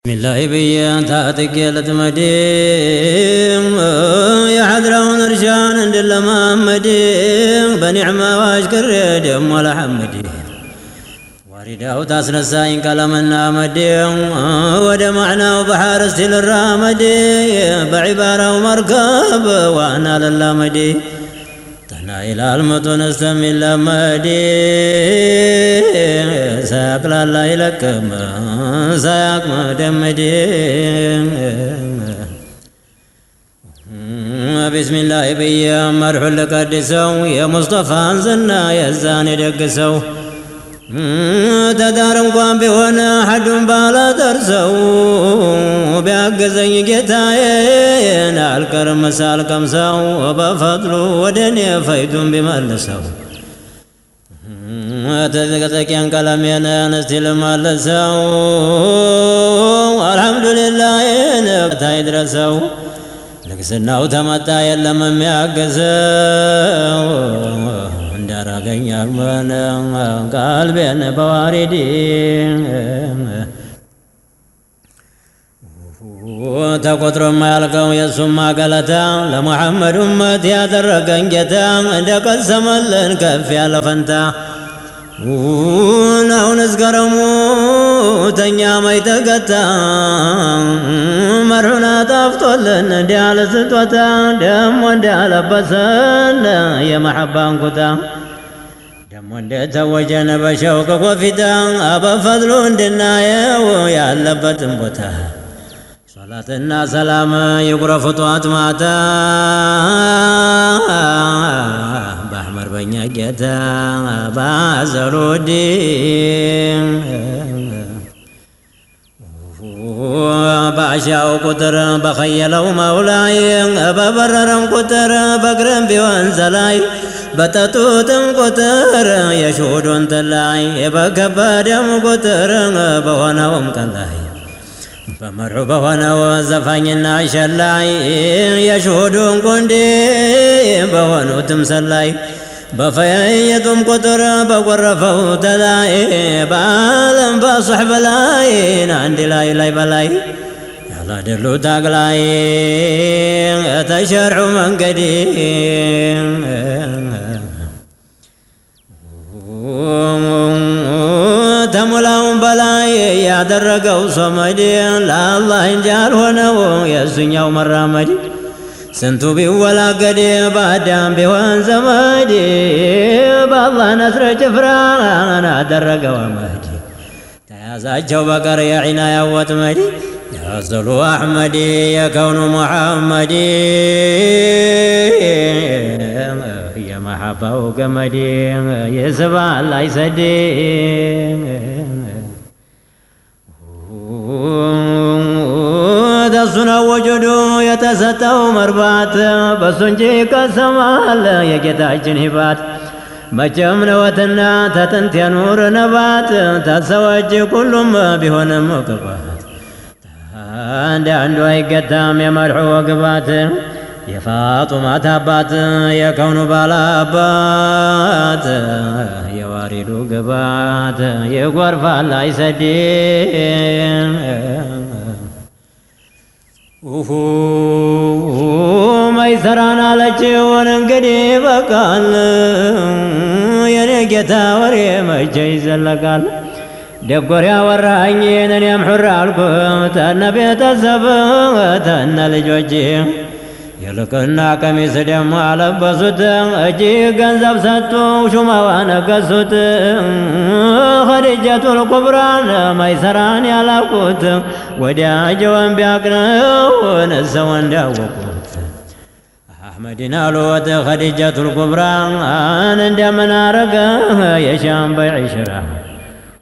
بسم الله بيان تاتك لتمدين يا حضرون رشان عند محمدين بنعمة واشكر دم ولا حمدين وارده تاسنساين كلامنا مدين ودمعنا وبحر استل الرامدين بعبارة ومركب وانا للمدين إلى المتون استمل مدي ساقل الله لكم ساق مدمدي بسم الله بيا مرح لقدسو يا مصطفى انزلنا يا زاني دقسو تدارم قام بهنا حد بالا درسو بيعقزي جتاين الكرم سالكم سو وبفضلو ودنيا فيدم بملسو تذكرك ان كلامنا نستل ملسو الحمد لله انك تدرسو لكسناو تمتا يلم يعقزو እንዳራገኝ አርመነ ቀልቤን በዋሪዲ ተቆጥሮ የማያልቀው የሱማ ገለታ ለሙሐመድ ኡመት ያደረገን ጌታ እንደቀሰመልን ከፍ ያለ ፈንታ አሁን እስገረሙ ተኛ ማይተገታ መርሁና ጣፍጦልን እንዲያለ ስጦታ ደሞ እንዳለበሰን የመሐባን ኩታ ደሞ እንደተወጀነ በሸውቅ ኮፊታ በፈድሉ እንድናየው ያለበትን ቦታ ሶላትና ሰላም ይጉረፉ ጧት ማታ በአሕመድ በኛ ጌታ ባዘሉዲን ባሻው ቁጥር በኸየለው መውላይ በበረረም ቁጥር በእግርም ቢሆን ዘላይ በጠጡትም ቁጥር የሽሁዱን ጥላይ በከበደም ቁጥር በሆነውም ቀን ላይ በመርሑ በሆነው ዘፋኝና ሸላይ የሽሁዱን ቁንዲ በሆኑትም ሰላይ በፈየቱም ቁጥር በቆረፈው ተላይ በዓለም በሱሕብ ላይ አንድ ላይ በላይ ያላደሉ ታግላይ ተሸርዑ መንገዲ ተሙላውን በላይ ያደረገው ሶመድ ለአላህ እንጂ አልሆነው የእሱኛው መራመድ ስንቱ ቢወላገድ በአዳም ቢሆን ዘመድ በአላህ ነስረ ጭፍራን አደረገው አመድ ተያዛቸው በቀር የዒናያ ወጥመድ ያዘሉ አሕመድ የከውኑ ሙሐመድ የመሐባው ገመድ ይስባል አይሰድ ተሱነ ወጁዱ የተሰጠው መርባት በሱ እንጂ ይቀሰማል የጌታችን ሂባት መቼም ነወትና ተጥንት የኑር ነባት ተሰወጅ ሁሉም ቢሆንም ቅባት አንድ አንዱ አይገታም የመርሑ ወግባት የፋጡማት አባት የከውኑ ባላባት የዋሪዱ ግባት ይጎርፋል አይሰድም መይሰራን አለችውን እንግዲህ በቃል የኔ ጌታ ወሬ መቼ ይዘለቃል ደጎር ያወራኝ እኔም ሑር አልኩ ተነ ቤተሰብ ተነ ልጆቼ የልቅና ቀሚስ ደሞ አለበሱት እጅግ ገንዘብ ሰጡ ሹማዋ ነገሱት ኸዲጀቱል ኩብራን መይሰራን ያላቁት ወዳጀውን ቢያቅነው ነሰው እንዳወቁት አሕመድን አሉት ኸዲጀቱል ኩብራን እንደምን አረገ የሻም በዒሽራ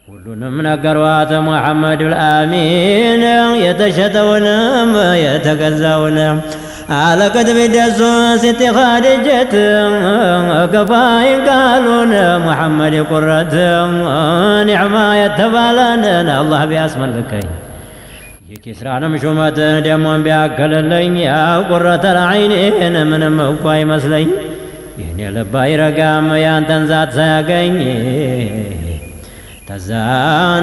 ሁሉንም ነገሯት ሙሐመዱል አሚን የተሸጠውንም የተገዛውንም አለቀት ቢደሱ ስቲ ኸዲጀት ከፋይን ቃሉን ሙሐመድ ቁረት ኒዕማ የተባለንን አላህ ቢያስመልከኝ የኪስራንም ሹመት ደሞን ቢያከልልኝ ያ ቁረተል ዐይኔን ምንም እኳ አይመስለኝ የኔ ልብ አይረጋም ያንተን ዛት ሳያገኝ ተዛ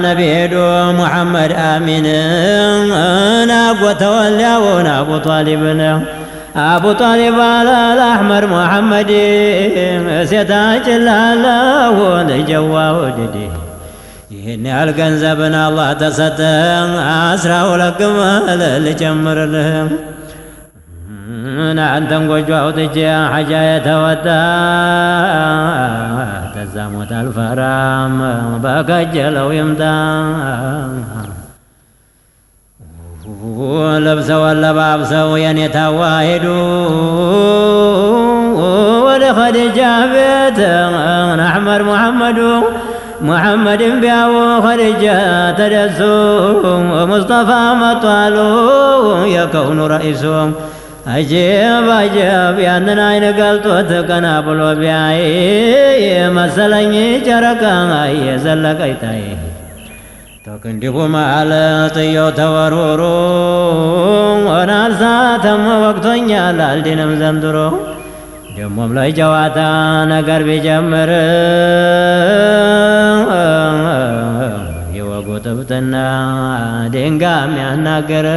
ነቢ ሄዶ ሙሐመድ አሚን ናጎተወልያውን አቡ ጣሊብን አቡ ጣሊብ አላልአሕመር ሙሐመድ ሴታችን ላለው ልጀዋ ውድድ ይህን ያህል ገንዘብን አላህ ተሰጠ 12 ግመል ልጨምርልህ አንተን ጎጆ አውጥቼ ሐጃ የተወጣ ተዛ ሞት አልፈራም በከጀለው ይምጣ ለብሰው ለባብሰው የኔታዋ ሄዱ ወደ ኸዲጃ ቤት አሕመድ ሙሐመዱ ሙሐመድን ቢያው ኸዲጃ ተደሱ ሙስጠፋ መጧሉ የከውኑ ረኢሱ አጀብ አጀብ ያንን አይን ገልጦት ቀና ብሎ ቢያይ መሰለኝ ጨረቃ የዘለቀ ይታይ ተክንዲሁ መሃል ጥየው ተወርውሮ ወናልሳተም ወቅቶኛል አልዲንም ዘንድሮ ደሞም ላይ ጨዋታ ነገር ቢጀምር የወጉ ጥብጥና ድንጋም ያናገረ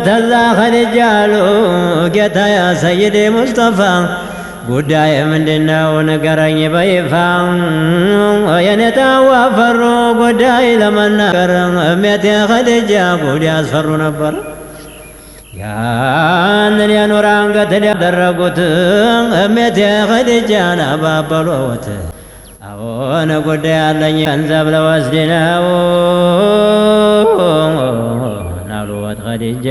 ተዛ ኸዲጃሉ ጌታ ያ ሰይዴ ሙስጠፋ ጉዳይ ምንድነው ንገረኝ በይፋ የኔታዋ ፈሩ ጉዳይ ለመናገር እሜቴ ኸዲጃ ጉድ ያስፈሩ ነበር ያንን የኑር አንገትን ያደረጉት እሜቴ ኸዲጃን አባበሎት አዎን ጉዳይ አለኝ ገንዘብ ለወስድ ነው ናሉወት ኸዲጃ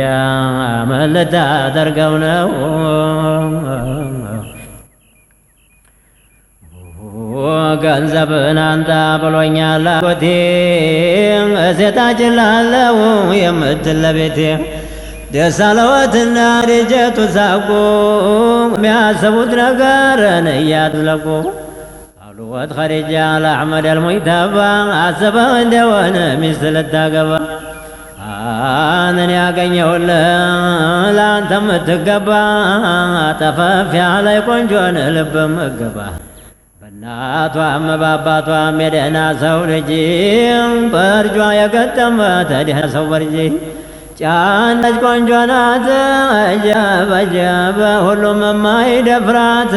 ምን ልታደርገው ነው ገንዘብን አንጣ ብሎኛል አጎቴ እሴታችን ላለው የምትል ለቤቴ ደስ አለወትና ልጀቱ ሳቁ የሚያስቡት ነገርን እያጥለቁ አሉወት ኸዲጃ ለአሕመድ አልሙይተባ አስበህ እንደሆነ ሚስት ልታገባ አንን ያገኘሁልህ ለአንተ የምትገባ ጠፈፍ ያለይ ቆንጆን ልብ ምገባ በእናቷም በአባቷም የደህና ሰው ልጅ በእርጇ የገጠመ ተደህና ሰው በርጂ ጫነች ቆንጆ ናት አጀብ አጀብ ሁሉም የማይደፍራት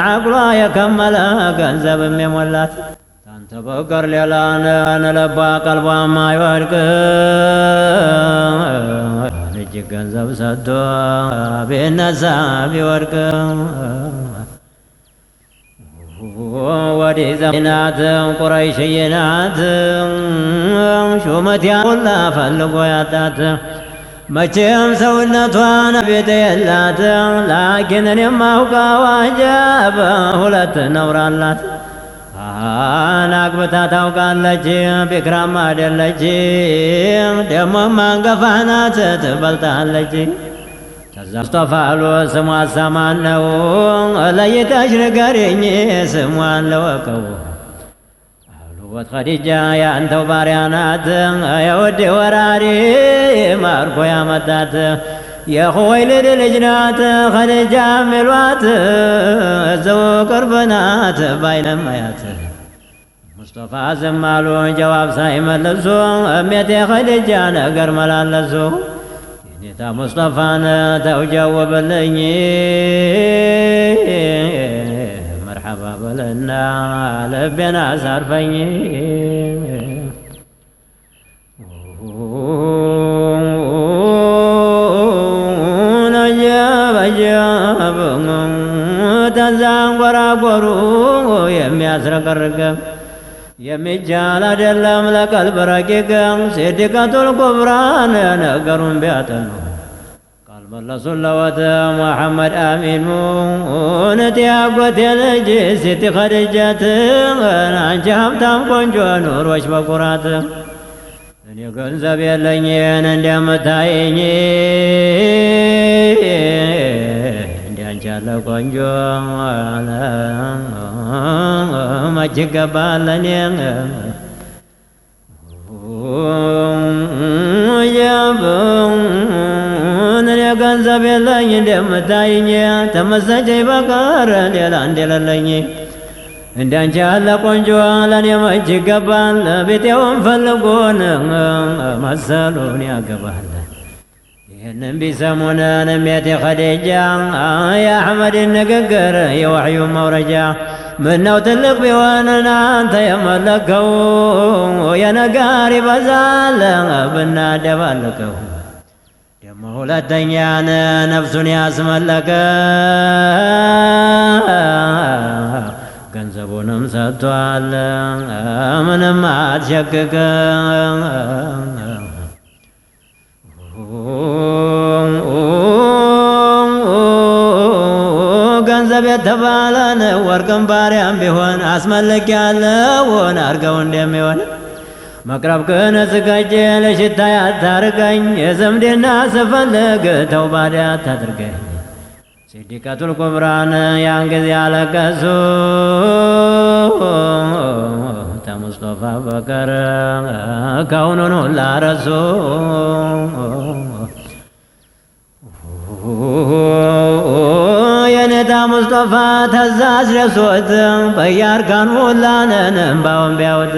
ዓቅሏ የከመለ ገንዘብም የሞላት ታንተ በቀር ሌላን ልቧ ቀልቧም አይወድቅ እጅግ ገንዘብ ሰጥቶ ቢነሳ ቢወድቅ ወዲህ ዘመናት ቁረይሽዬ ናት ሹመት ያሁላ ፈልጎ ያጣት መቼም ሰውነቷን ቤት የላት ላኪን እኔም አውቃው አጀብ ሁለት ነውር አላት አግብታ ታውቃለች ቢክራም አይደለች ደሞም አንገፋ ናት ትበልጣለች ተዛ ሙስጠፋ አሉ ስሟ ሰማን ነው ለይተሽ ንገሪኝ ስሟን ለወቀው አሉወት ኸዲጃ የአንተው ባሪያ ናት የውድ ወራሪ ማርኮ ያመጣት የኹወይሊድ ልጅ ናት ኸዲጃ ሚሏት እዘው ቅርብ ናት ባይነማያት ሙስጠፋ ዝም አሉ ጀዋብ ሳይመልሱ እሜቴ ኸዲጃ ነገር መላለሱ ኔታ ሙስጠፋን ተውጀውብልኝ መርሐባ በለና ልቤን አሳርፈኝ አጀብ አጀብ ተንዛንጎራጎሩ የሚያስረቀርቅ የሚቻል አይደለም ለቀልብ ረቂቅ ሲዲቀቱል ኩብራን ነገሩን ቢያጠኑ ቃል መለሱለወት ሙሐመድ አሚኑ እውነት ያጎቴ ልጅ ሲቲ ኸዲጃት አንቺ ሀብታም ቆንጆ ኑሮች በኩራት እኔ ገንዘብ የለኝን እንደምታይኝ እንዲያንቺ ያለ ቆንጆ መች ይገባል ለኔ ገንዘብ የለኝ እንደምታይኝ ተመሰጨኝ በቀር ሌላ እንደሌለኝ እንዳንቺ ያለ ቆንጆ ለኔ መች ይገባል ቤቴውን ፈልጎን መሰሉን ያገባል ይህንን ቢሰሙን እሜቴ ኸዲጃ የአሕመድን ንግግር የወሕዩ መውረጃ ምነው ትልቅ ቢሆንን አንተ የመለከው የነጋር ይበዛል ብናደባልቀው ደሞ ሁለተኛን ነፍሱን ያስመለከ ገንዘቡንም ሰጥቷል ምንም አትሸክከ ገንዘብ የተባለን ወርቅም ባሪያም ቢሆን አስመለክ ያለውን አርገው እንደሚሆን መቅረብ ግን ስገጄ ለሽታ ያታርቀኝ የዘምዴና ስፈልግ ተውባዳ ታድርገኝ ሲዲቀቱል ኩብራን ያን ጊዜ አለቀሱ ተሙስጠፋ በቀር ከውኑን ሁላ ረሱ የኔታ ሙስጠፋ ተዛዝ ደርሶት በያርካን ሁላንን እምባውን ቢያወት